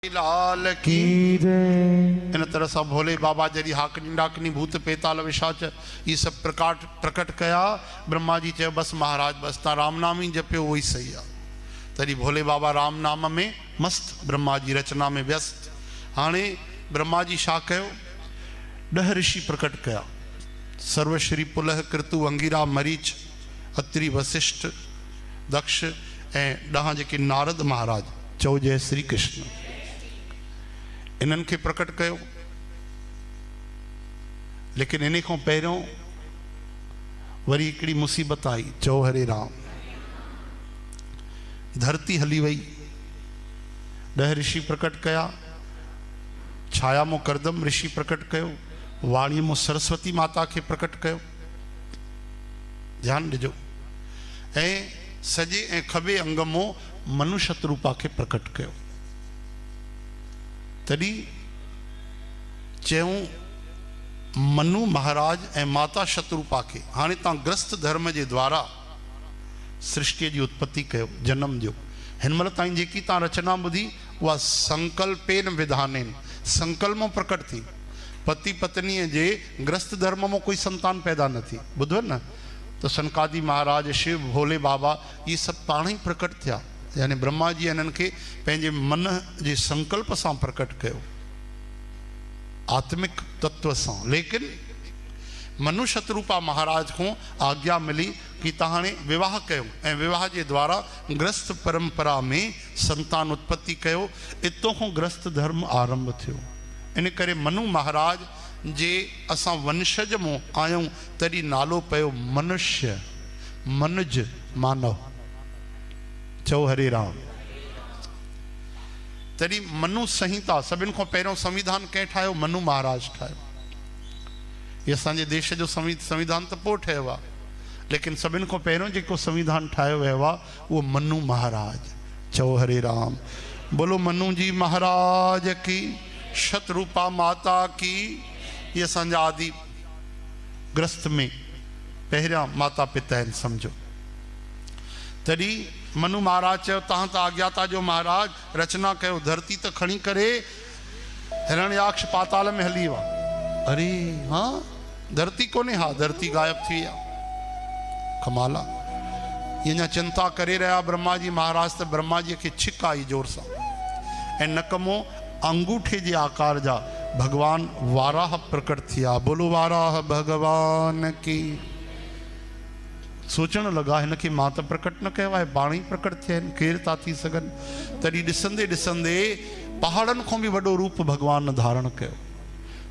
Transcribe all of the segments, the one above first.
लाल की इन तरह से भोले बाबा जरी हाकनी डाकनी भूत पेताल विशाच ये सब प्रकट कया। ब्रह्मा जी चयो बस महाराज बस ता राम नाम ही जपियो वही सही है। तरी भोले बाबा राम नाम में मस्त, ब्रह्मा जी रचना में व्यस्त। हाणे ब्रह्मा जी छा कयो, 10 ऋषि प्रकट कया। सर्वश्री पुलह कृतु अंगिरा मरीच अत्रि वशिष्ठ दक्ष ऐं 10 जेके नारद महाराज। चओ जय श्री कृष्ण। इन्हनि खे प्रकट कयो। लेकिन इन खां पहिरियों वरी हिकिड़ी मुसीबत आई। चओ हरे राम। धरती हली वई। 10 ऋषि प्रकट कया। छाया मो करदम ऋषि प्रकट कयो। वाणी मो सरस्वती माता के प्रकट कयो। ध्यान ॾिजो। ऐं सजे ऐं खबे अंग मो मनु शत्रुपा के प्रकट कयो। तॾहिं चयूं मनु महाराज ऐं माता शत्रुपा के हाणे तव्हां ग्रस्त धर्म जे द्वारा सृष्टि की उत्पत्ति कयो, जन्म दियो। हिन महिल ताईं जेकी तव्हां रचना ॿुधी उहा संकल्पेन विधानेन, संकल्प में प्रकट थी। पति पत्नी जे ग्रस्त धर्म में कोई संतान पैदा न थी। ॿुधो न। तो सनकादि महाराज शिव भोले बाबा ये सब पाण ही प्रकट थिया। यानी ब्रह्मा जी इन्हनि खे पंहिंजे मन जे संकल्प से प्रकट कयो, आत्मिक तत्व से। लेकिन मनु शत्रुपा महाराज को आज्ञा मिली कि तव्हां विवाह कयो ऐं विवाह के द्वारा ग्रस्त परंपरा में संतान उत्पत्ति कयो। इतों को ग्रस्त धर्म आरंभ थयो। इन करे मनु महाराज जे असां वंशज में आयूं तरी नालो पयो मनुष्य, मनुज, मानव। चओ हरे राम। तरी मनु संहिता सभिन को पहिरियों संविधान कें ठायो, मनु महाराज ठायो। ये असांजे देश जो संविधान तो पोइ ठहियो आहे, लेकिन सभिन को पहिरियों जेको संविधान ठाहियो वियो आहे उहो मनु महाराज। चओ हरे राम। बोलो मनु जी महाराज की, शतरूपा माता की। ये असांजा आदि ग्रस्त में पहिरियां माता पिता आहिनि समझो। तॾहिं मनु महाराज चयो तव्हां त आज्ञाता जो महाराज रचना कयो। धरती तो खणी करे हिरण्याक्ष पाताल में हली विया। अरे हाँ धरती कोने, हाँ धरती गायब थी विया। कमाला। ये चिंता करे रहा ब्रह्मा जी महाराज। तो ब्रह्मा जी के छिक आई जोर से ऐं नकमो अंगूठे जे आकार जा भगवान वाराह प्रकट थिया। बोलो वाराह भगवान की। सोचण लगा हिन खे मां त प्रकट न कयो आहे, पाण ही प्रकट थिया आहिनि, केर था थी सघनि। तॾहिं ॾिसंदे ॾिसंदे पहाड़नि खां बि वॾो रूप भगवान धारण कयो।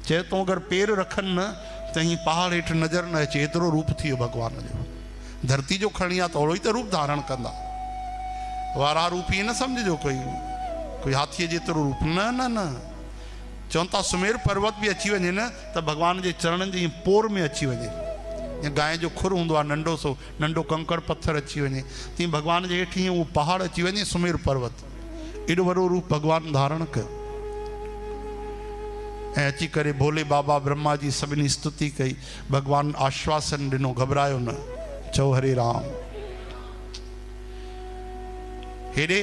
चए तो अगरि पेर रखनि न त हीअं पहाड़ हेठि नज़र न अचे, एतिरो रूप थी वियो भगवान जो। धरती जो खणी आहे त ओड़ो ई त रूप धारण कंदा। वाराह रूप ईअं न सम्झिजो कोई हाथीअ जेतिरो रूप, न न न। चवनि था सुमेर पर्वत भी अची वञे न त भगवान जे चरणनि जे पोर में अची वञे। या गांइ जो खुर हूंदो आहे नंढो सो, नंढो कंकड़ पत्थर अची वञे, तीअं भगवान जे हेठि उहो पहाड़ अची वञे, सुमेर पर्वत। एॾो वॾो रूप भगवान धारण कयो। ऐं अची करे भोले बाबा ब्रह्मा जी सभिनी स्तुति कई। भगवान आश्वासन ॾिनो, घबरायो न। चओ हरे राम। हेॾे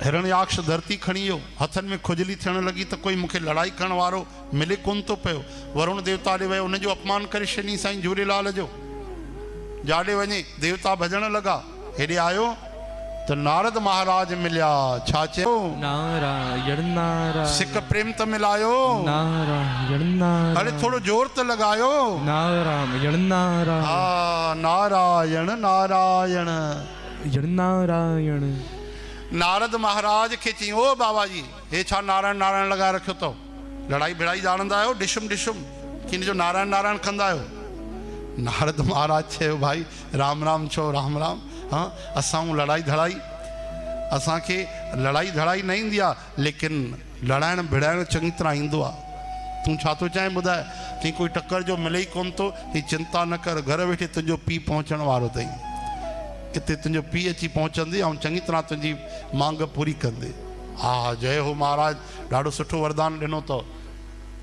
हिरण्याक्ष धरती खणी वियो। हथनि में खुजली थियण लगी तो कोई मूंखे लड़ाई करण वारो मिले कोन थो पियो। वरुण देवता ॾे वियो, उनजो अपमान करे छॾी साईं झूलेलाल जो। जाॾे वञे देवता भॼण लगा। हेॾे आयो तो नारद महाराज मिलिया। छा चयो? नारायण नारायण। सिक प्रेम त मिलायो। नारायण नारायण। अरे थोड़ो जोर तो लगायो। नारायण नारायण। हाँ नारायण नारायण नारायण। नारद महाराज के चई ओ बाबा जी हे छा नारायण नारायण लगा रखियो तो? लड़ाई भिड़ाई जानंदा आहियो? डिशुम डिशुम किन जो नारायण नारायण कंदा आहियो? नारद महाराज चयो भाई राम राम छो राम राम। हाँ असां लड़ाई धड़ाई, असां के लड़ाई धड़ाई न ईंदी आहे, लेकिन लड़ाइण भिड़ाइण चङी तरह ईंदो आहे। तूं छा थो चाहे ॿुधाए? चई कोई टक्कर जो मिले ई कोन थो। ही चिंता न कर, घर वेठे तुंहिंजो पीउ पहुचण वारो अथई। इतने तुझो पी अची पहुँचंदी ऐं चंगी तरह तुझी मांग पूरी कंदे। हा जय हो महाराज, ॾाढो सुठो वरदान ॾिनो तो।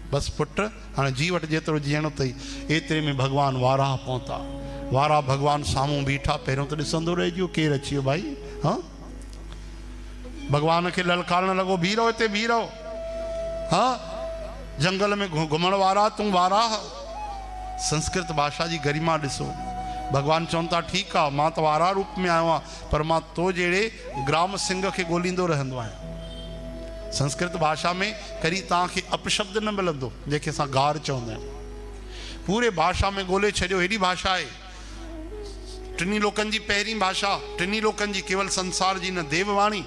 बस पुट हाँ जी वट जेतिरो जीअणो अथई। एतिरे में भगवान वाराह पहुता। वाराह भगवान साम्हूं बीठा। पहिरियों तो ॾिसंदो रहिजियो केरु अची वियो भाई। हाँ भगवान के ललकारण लगो, भी रहो हिते, भी रहो। हाँ, जंगल में घुमण वारा तूं वारा। संस्कृत भाषा जी गरिमा ॾिसो। भगवान चवनि था ठीकु आहे, मां त वारा रूप में आयो आहियां, पर मां तो जहिड़े ग्राम सिंह खे ॻोल्हींदो रहंदो आहियां। संस्कृत भाषा में कॾहिं तव्हांखे अपशब्द न मिलंदो, जंहिंखे असां गार चवंदा आहियूं। पूरे भाषा में ॻोल्हे छॾियो, हेॾी भाषा आहे। टिनी लोकनि जी पहिरीं भाषा, टिनी लोकनि जी, केवल संसार जी न, देववाणी।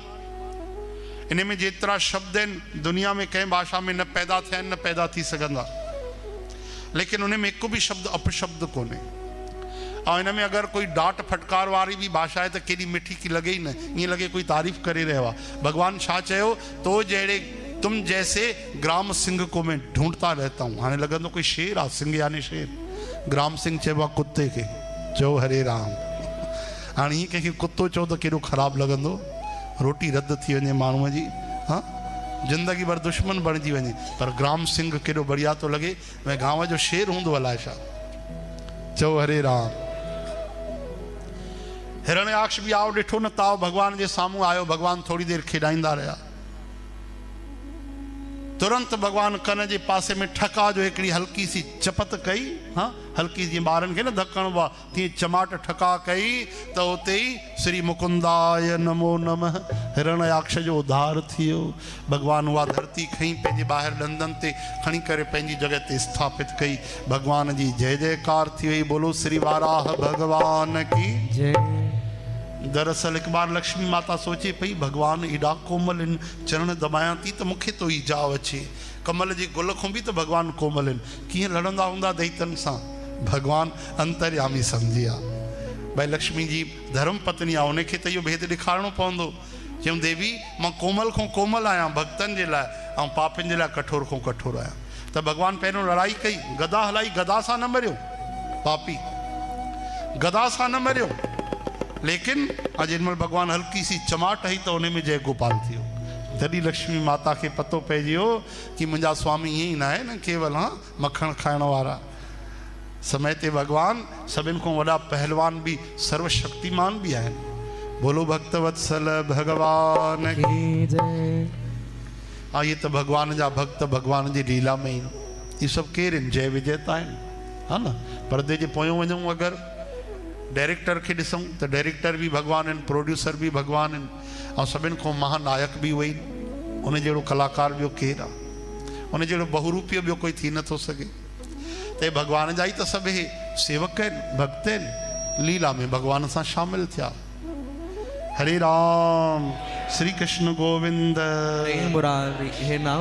इन में जेतिरा शब्द आहिनि दुनिया में कंहिं भाषा में न पैदा थिया आहिनि, न पैदा थी सघंदा। लेकिन उन में हिकु बि शब्द अपशब्द कोन्हे। और इन में अगर कोई डांट फटकार वारी भी भाषा है तो केडी मिठी की लगे ही न, ये लगे कोई तारीफ करे रहा है। भगवान छा चयो, तो जड़े तुम जैसे ग्राम सिंह को मैं ढूंढता रहता हूँ। हाँ लगंदो कोई शेर आ, सिंह यानी शेर। ग्राम सिंह चेबा कुत्ते के, चो हरे राम। हाँ ये कंहिंखे कुत्तो चो तो केड़ो ख़राब लगंदो, रोटी रद्द थी वने मानू जी। हाँ जिंदगी भर दुश्मन बणजी वने, पर ग्राम सिंह केड़ो बढ़िया तो लगे, मैं गांव जो शेर हूंदो अलाए छा। चो हरे राम। हिरण्याक्ष भी आओ ॾिठो न ताव भगवान जे साम्हूं आयो। भगवान थोड़ी देर खेॾाईंदा रहा, तुरंत भगवान कन जे पासे में ठका जो हिकिड़ी हल्की सी चपत कई। हाँ हल्की जीअं ॿारनि खे न धकण बा, तीअं चमाट ठका कई त उते ई श्री मुकुंदाय नमो नमः हिरण्याक्ष जो उद्धार थियो। भगवान उहा धरती खई, पंहिंजे ॿाहिरि ॾंदनि ते खणी करे पंहिंजी जॻह ते स्थापित कई। भगवान जी जय जयकार थी वई। बोलो श्री वाराह भगवान की जय। दरअसल एक बार लक्ष्मी माता सोचे पई, भगवान एडा कोमल इन, चरण दबाया थी तो मुखे तो ई जाव अचे। कमल जी गुल खां भी तो भगवान कोमल इन, किएं लड़ंदा हूंदा दैतन सां। भगवान अंतर्यामी समझिया। भाई लक्ष्मी जी धर्म पत्नी आ, उनखे तो इहो भेद ॾेखारणो पवंदो। चयूं देवी मां कोमल खां कोमल आहियां भक्तनि जे लाइ, ऐं पापियुनि जे लाइ कठोर खां कठोर आहियां। त भगवान पहिरियों लड़ाई कई, गदा हलाई, गदा सां न मरियो पापी, गदा सां न मरियो। लेकिन अज इन भगवान हल्की सी चमाट आई तो उन में जय गोपाल थियो। तभी लक्ष्मी माता के पतो पइजी वियो कि मुंहिंजा स्वामी ईअं ई न आहे न केवल हाँ मक्खण खाइण वारा। समय ते भगवान सभिनि खां वॾा पहलवान भी सर्वशक्तिमान भी आहिनि। बोलो भक्तवत्सल भगवान की जय। हाँ ये तो भगवान जा भक्त भगवान जी लीला में ही, ये सब केर आहिनि, जय विजेता आहिनि। हा न परदे जे पोयों वञूं अगरि डायरेक्टर के ॾिसूं तो डायरेक्टर भी भगवान आहिनि, प्रोड्यूसर भी भगवान आहिनि, और सभिनि खां महानायक भी उहे आहिनि। उन जहिड़ो कलाकार ॿियो केरु आहे, उन जहिड़ो बहुरूपीय ॿियो कोई थी नथो सघे। त भगवान जा ई त सभु हे सेवक आहिनि, भक्त आहिनि, लीला में भगवान सां शामिल थिया। हरे राम, श्री कृष्ण गोविंद। हे मुरारी, हे नाम